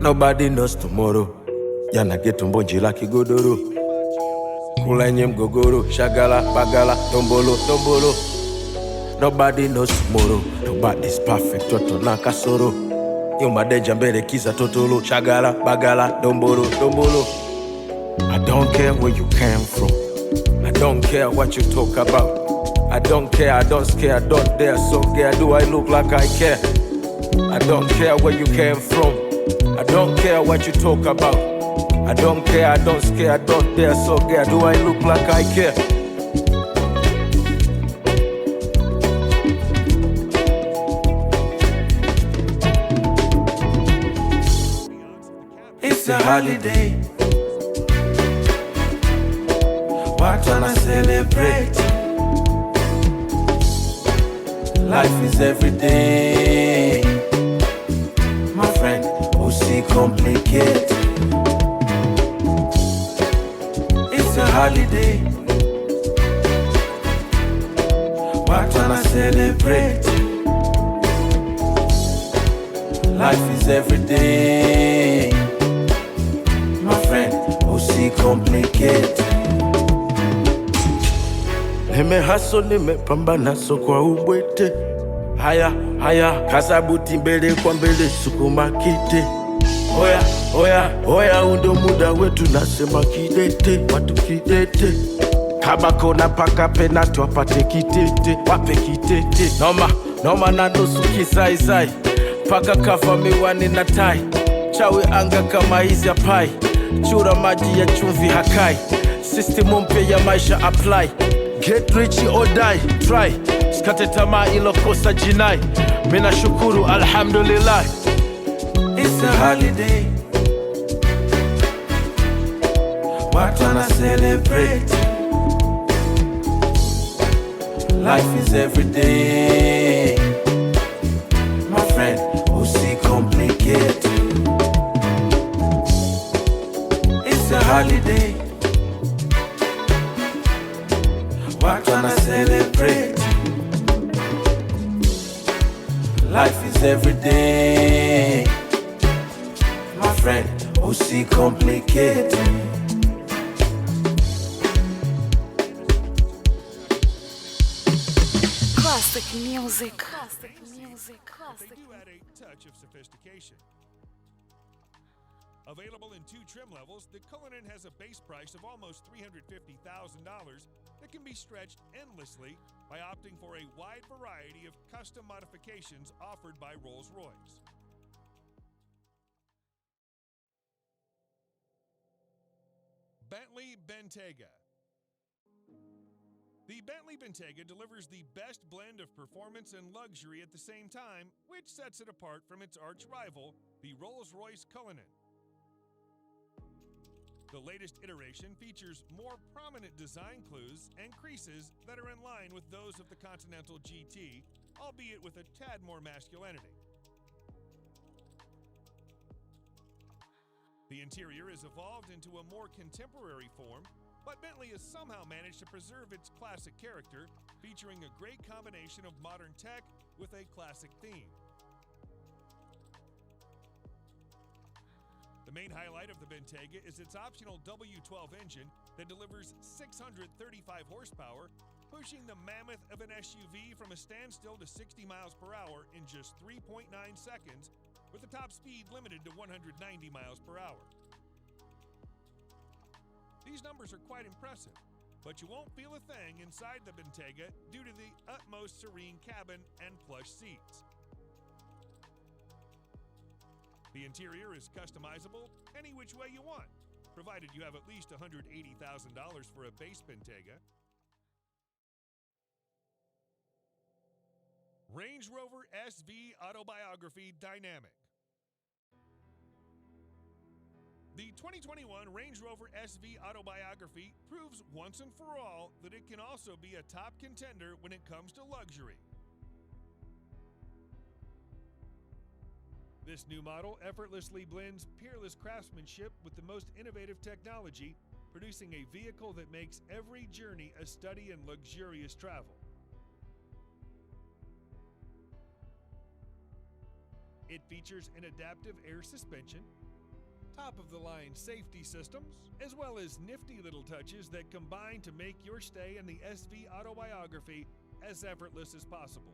Nobody knows tomorrow. Jana getumbo njila kigodoro. Kulenye mgogoro. Shagala, bagala, tombolo, tombolo. Nobody knows tomorrow. Nobody's perfect. Toto na kasoro. Yo madeja mbele kiza totolo. Shagala, bagala, tombolo, tombolo. I don't care where you came from. I don't care what you talk about. I don't care, I don't scare, I don't dare. So care, do I look like I care? I don't care where you came from. I don't care what you talk about. I don't care, I don't scare, I don't dare. So care, do I look like I care? It's a holiday. Why tryna celebrate? Life is every day, my friend. Who see complicate? It's a holiday. Why tryna celebrate? Life is every day, my friend. Who see complicate? Nimehaso nimepambana so kwa ubwete. Haya, haya, kasabuti mbele kwa mbele sukuma kite. Oya, oya, oya, undo muda wetu nasema kidete. Watu kidete. Kabako na paka penato wapate kitete. Wape kitete. Noma na nusu kisaisai. Paka kafa miwani na tai. Chawe anga kama hizi ya pai. Chura maji ya chumvi hakai. System mpya ya maisha apply. Get rich or die, try. Skate tamaa ilo kosa jinai. Mina shukuru alhamdulillah. It's a holiday. Why tryna celebrate? Life is every day, my friend. Who see complicate? It's a holiday. Why tryna celebrate? Life is every day, my friend. Who see complicate? Classic music. Classic music. They do add a touch of sophistication. Available in 2 trim levels, the Cullinan has a base price of almost $350,000 that can be stretched endlessly by opting for a wide variety of custom modifications offered by Rolls-Royce. Bentley Bentayga. The Bentley Bentayga delivers the best blend of performance and luxury at the same time, which sets it apart from its arch rival, the Rolls-Royce Cullinan. The latest iteration features more prominent design clues and creases that are in line with those of the Continental GT, albeit with a tad more masculinity. The interior is evolved into a more contemporary form, but Bentley has somehow managed to preserve its classic character, featuring a great combination of modern tech with a classic theme. The main highlight of the Bentayga is its optional W12 engine that delivers 635 horsepower, pushing the mammoth of an SUV from a standstill to 60 miles per hour in just 3.9 seconds, with the top speed limited to 190 miles per hour. These numbers are quite impressive, but you won't feel a thing inside the Bentayga due to the utmost serene cabin and plush seats. The interior is customizable any which way you want, provided you have at least $180,000 for a base Bentayga. Range Rover SV Autobiography Dynamic. The 2021 Range Rover SV Autobiography proves once and for all that it can also be a top contender when it comes to luxury. This new model effortlessly blends peerless craftsmanship with the most innovative technology, producing a vehicle that makes every journey a study in luxurious travel. It features an adaptive air suspension, top-of-the-line safety systems, as well as nifty little touches that combine to make your stay in the SV autobiography as effortless as possible.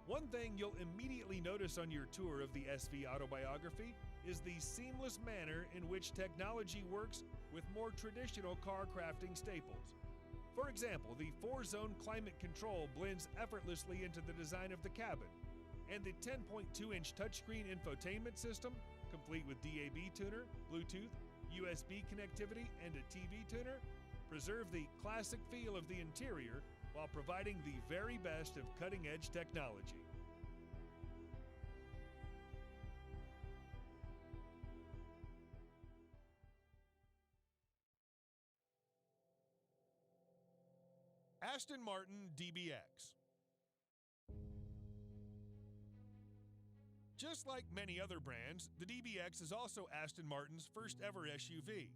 One thing you'll immediately notice on your tour of the SV autobiography is the seamless manner in which technology works with more traditional car crafting staples. For example, the 4-zone climate control blends effortlessly into the design of the cabin, and the 10.2-inch touchscreen infotainment system, complete with DAB tuner, Bluetooth, USB connectivity, and a TV tuner, preserve the classic feel of the interior while providing the very best of cutting-edge technology. Aston Martin DBX. Just like many other brands, the DBX is also Aston Martin's first ever SUV,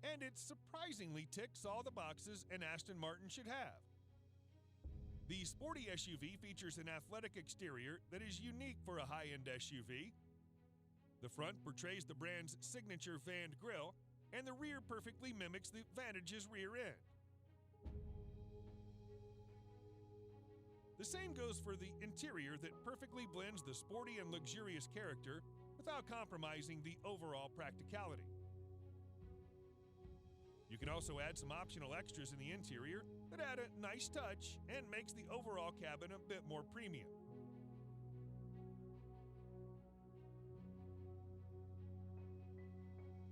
and it surprisingly ticks all the boxes an Aston Martin should have. The sporty SUV features an athletic exterior that is unique for a high-end SUV. The front portrays the brand's signature vanned grille, and the rear perfectly mimics the Vantage's rear end. The same goes for the interior that perfectly blends the sporty and luxurious character without compromising the overall practicality. You can also add some optional extras in the interior that add a nice touch and makes the overall cabin a bit more premium.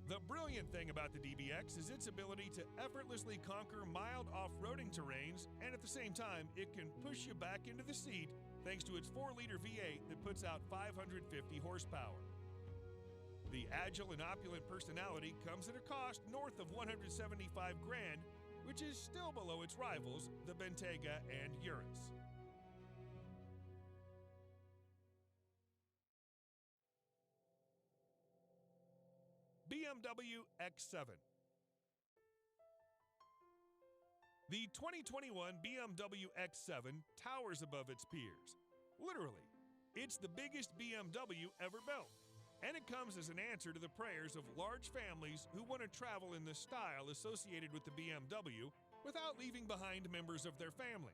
The brilliant thing about the DBX is its ability to effortlessly conquer mild off-roading terrains, and at the same time, it can push you back into the seat thanks to its 4-liter V8 that puts out 550 horsepower. The agile and opulent personality comes at a cost north of $175 grand, which is still below its rivals, the Bentayga and Urus. BMW X7. The 2021 BMW X7 towers above its peers. Literally, it's the biggest BMW ever built, and it comes as an answer to the prayers of large families who want to travel in the style associated with the BMW without leaving behind members of their family.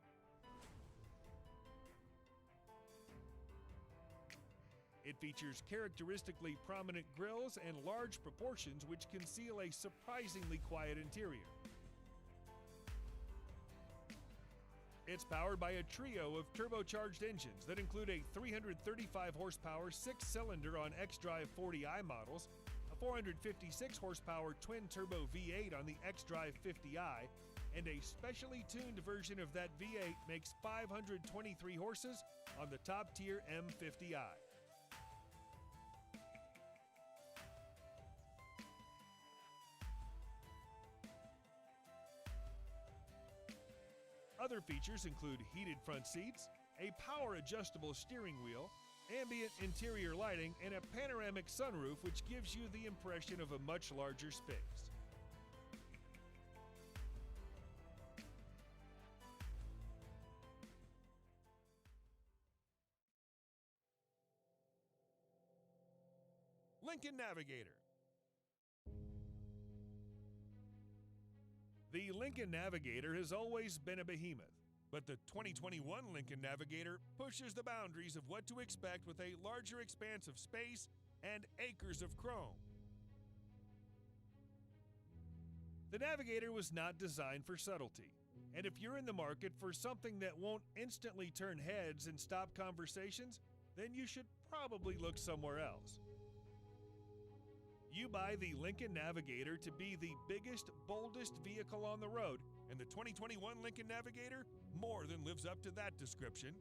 It features characteristically prominent grilles and large proportions which conceal a surprisingly quiet interior. It's powered by a trio of turbocharged engines that include a 335 horsepower 6-cylinder on xDrive 40i models, a 456 horsepower twin-turbo V8 on the xDrive 50i, and a specially tuned version of that V8 makes 523 horses on the top-tier M50i. Other features include heated front seats, a power-adjustable steering wheel, ambient interior lighting, and a panoramic sunroof which gives you the impression of a much larger space. Lincoln Navigator. The Lincoln Navigator has always been a behemoth, but the 2021 Lincoln Navigator pushes the boundaries of what to expect with a larger expanse of space and acres of chrome. The Navigator was not designed for subtlety, and if you're in the market for something that won't instantly turn heads and stop conversations, then you should probably look somewhere else. You buy the Lincoln Navigator to be the biggest, boldest vehicle on the road, and the 2021 Lincoln Navigator more than lives up to that description.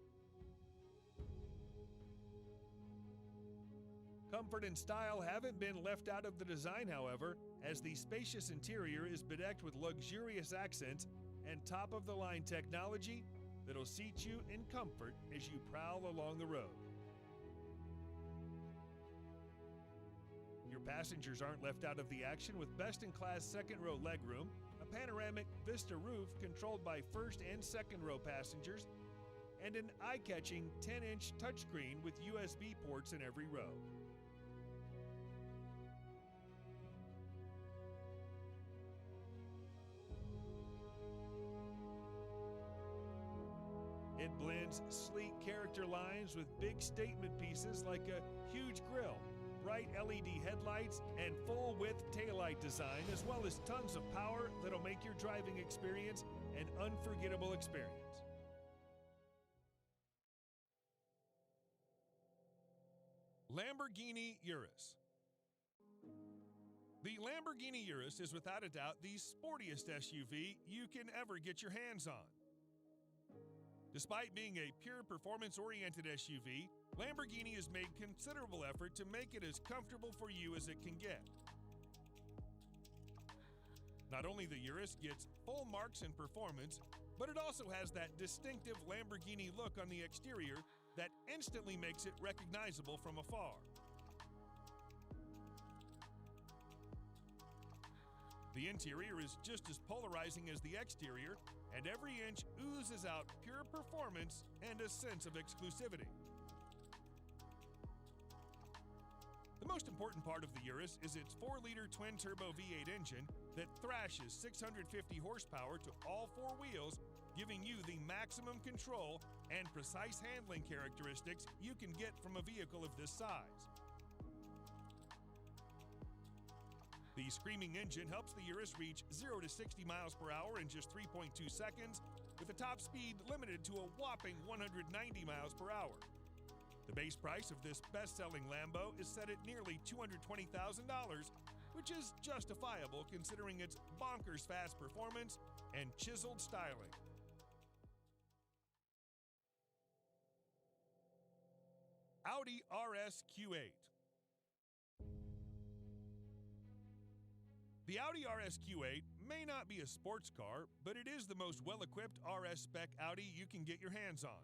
Comfort and style haven't been left out of the design, however, as the spacious interior is bedecked with luxurious accents and top-of-the-line technology that'll seat you in comfort as you prowl along the road. Your passengers aren't left out of the action with best-in-class second-row legroom, a panoramic Vista roof controlled by first and second-row passengers, and an eye-catching 10-inch touchscreen with USB ports in every row. It blends sleek character lines with big statement pieces like a huge grille, bright LED headlights, and full-width taillight design, as well as tons of power that'll make your driving experience an unforgettable experience. Lamborghini Urus. The Lamborghini Urus is without a doubt the sportiest SUV you can ever get your hands on. Despite being a pure performance-oriented SUV, Lamborghini has made considerable effort to make it as comfortable for you as it can get. Not only the Urus gets full marks in performance, but it also has that distinctive Lamborghini look on the exterior that instantly makes it recognizable from afar. The interior is just as polarizing as the exterior, and every inch oozes out pure performance and a sense of exclusivity. The most important part of the Urus is its 4-liter twin-turbo V8 engine that thrashes 650 horsepower to all four wheels, giving you the maximum control and precise handling characteristics you can get from a vehicle of this size. The screaming engine helps the Urus reach 0 to 60 miles per hour in just 3.2 seconds, with a top speed limited to a whopping 190 miles per hour. The base price of this best-selling Lambo is set at nearly $220,000, which is justifiable considering its bonkers fast performance and chiseled styling. Audi RS Q8. The Audi RS Q8 may not be a sports car, but it is the most well-equipped RS spec Audi you can get your hands on.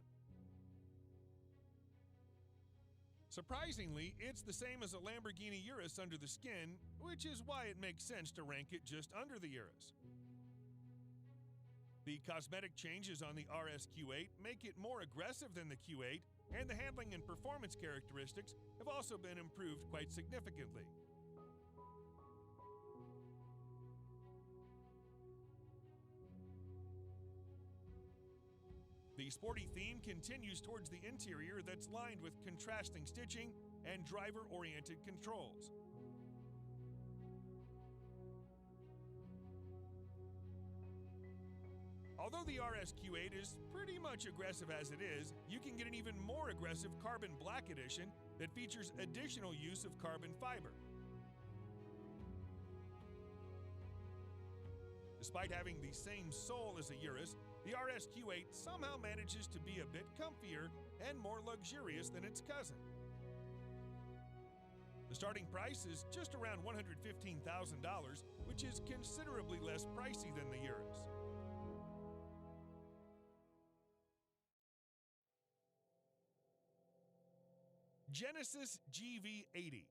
Surprisingly, it's the same as a Lamborghini Urus under the skin, which is why it makes sense to rank it just under the Urus. The cosmetic changes on the RS Q8 make it more aggressive than the Q8, and the handling and performance characteristics have also been improved quite significantly. The sporty theme continues towards the interior that's lined with contrasting stitching and driver-oriented controls. Although the RS Q8 is pretty much aggressive as it is, you can get an even more aggressive Carbon Black Edition that features additional use of carbon fiber. Despite having the same soul as a Urus, the RS Q8 somehow manages to be a bit comfier and more luxurious than its cousin. The starting price is just around $115,000, which is considerably less pricey than the Urus. Genesis GV80.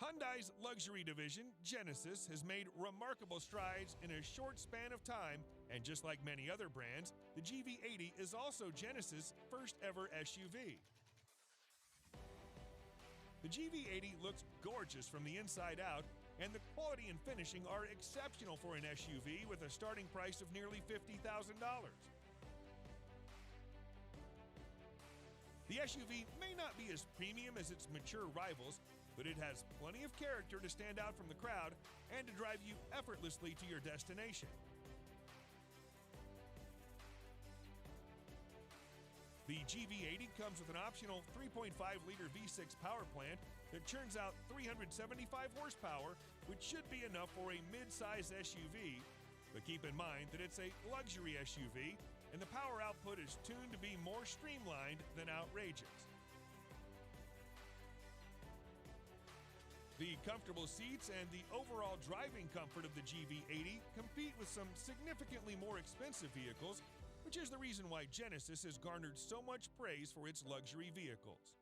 Hyundai's luxury division, Genesis, has made remarkable strides in a short span of time, and just like many other brands, the GV80 is also Genesis' first ever SUV. The GV80 looks gorgeous from the inside out, and the quality and finishing are exceptional for an SUV with a starting price of nearly $50,000. The SUV may not be as premium as its mature rivals, but it has plenty of character to stand out from the crowd and to drive you effortlessly to your destination. The GV80 comes with an optional 3.5-liter V6 power plant that churns out 375 horsepower, which should be enough for a mid-size SUV, but keep in mind that it's a luxury SUV, and the power output is tuned to be more streamlined than outrageous. The comfortable seats and the overall driving comfort of the GV80 compete with some significantly more expensive vehicles, which is the reason why Genesis has garnered so much praise for its luxury vehicles.